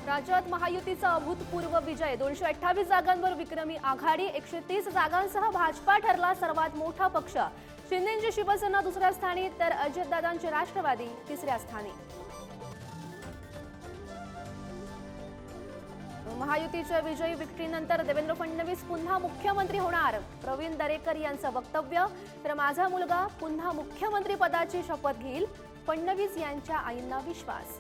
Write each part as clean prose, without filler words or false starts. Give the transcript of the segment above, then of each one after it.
राज्यात महायुतीचा अभूतपूर्व विजय 228 जागांवर विक्रमी आघाडी 130 जागांसह भाजपा ठरला सर्वात मोठा पक्ष। शिंदेंची शिवसेना दुसऱ्या स्थानी तर अजितदादांचे राष्ट्रवादी तिसऱ्या स्थानी। महायुतीच्या विजयी विक्ट्रीनंतर देवेंद्र फडणवीस पुन्हा मुख्यमंत्री होणार, प्रवीण दरेकर यांचं वक्तव्य। तर माझा मुलगा पुन्हा मुख्यमंत्री पदाची शपथ घेईल, फडणवीस यांच्या आईंना विश्वास।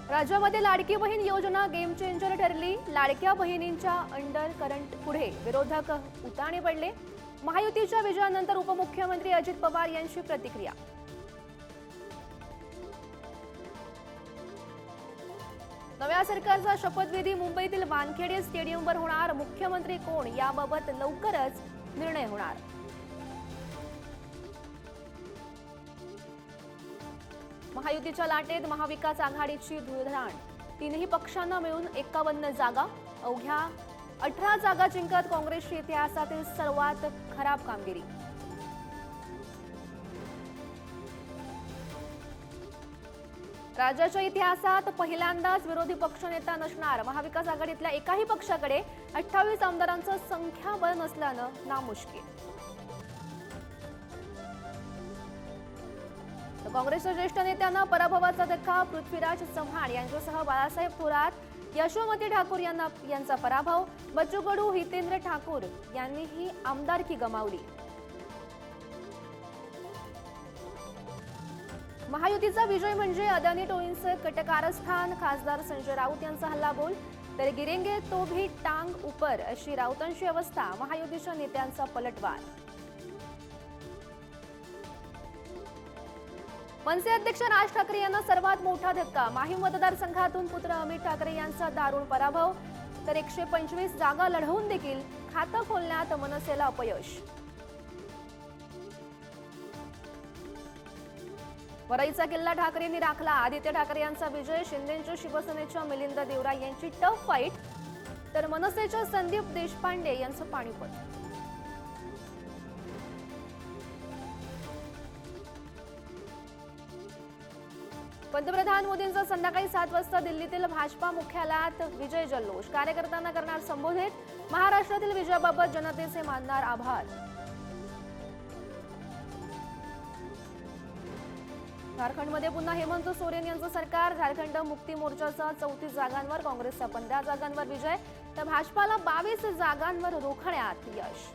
राज्यामध्ये लाडकी बहीण योजना गेम चेंजर ठरली, लाडक्या बहिणींच्या अंडर करंट पुढे विरोधक उताणे पडले। महायुतीच्या विजयानंतर उपमुख्यमंत्री अजित पवार यांची प्रतिक्रिया। नव्या सरकारचा शपथविधी मुंबईतील वानखेडे स्टेडियमवर होणार, मुख्यमंत्री कोण याबाबत लवकरच निर्णय होणार। महायुतीच्या लाटेत महाविकास आघाडीची धुळधाण, तीनही पक्षांना मिळून 51 जागा, अवघ्या 18 जागा जिंकत काँग्रेसची इतिहासातील सर्वात खराब कामगिरी। राज्याच्या इतिहासात पहिल्यांदाच विरोधी पक्षनेता नसणार, महाविकास आघाडीतल्या एकाही पक्षाकडे 28 आमदारांचं संख्याबळ नसल्यानं नामुष्कील। काँग्रेसच्या ज्येष्ठ नेत्यांना पराभवाचा धक्का, पृथ्वीराज चव्हाण यांच्यासह बाळासाहेब थोरात, यशोमती ठाकूर यांचा पराभव, बच्चू कडू, हितेंद्र ठाकूर यांनीही आमदारकी गमावली। महायुतीचा विजय म्हणजे अदानी टोळींचं कटकारस्थान, खासदार संजय राऊत यांचा हल्लाबोल। तर गिरेंगे तो भी टांग ऊपर अशी राऊतांची अवस्था, महायुतीच्या नेत्यांचा पलटवार। मनसे अध्यक्ष राज ठाकरे यांना सर्वात मोठा धक्का, माहीम मतदारसंघातून पुत्र अमित ठाकरे यांचा दारुण पराभव। तर 125 जागा लढवून देखील खातं खोलण्यात मनसेला अपयश। वरईचा किल्ला ठाकरेंनी राखला, आदित्य ठाकरे यांचा विजय, शिंदेंच्या शिवसेनेच्या मिलिंद देवरा यांची टफ फाईट, तर मनसेच्या संदीप देशपांडे यांचं पाणीपत। पंतप्रधान मोदींचा संध्याकाळी 7 वाजता दिल्लीतील भाजपा मुख्यालयात विजय जल्लोष, कार्यकर्त्यांना करणार संबोधित, महाराष्ट्रातील विजयाबाबत जनतेचे मानणार आभार। झारखंडमध्ये पुन्हा हेमंत सोरेन यांचं सरकार, झारखंड मुक्ती मोर्चाचा 34 जागांवर, काँग्रेसचा 15 जागांवर विजय, तर भाजपाला 22 जागांवर रोखण्यात यश।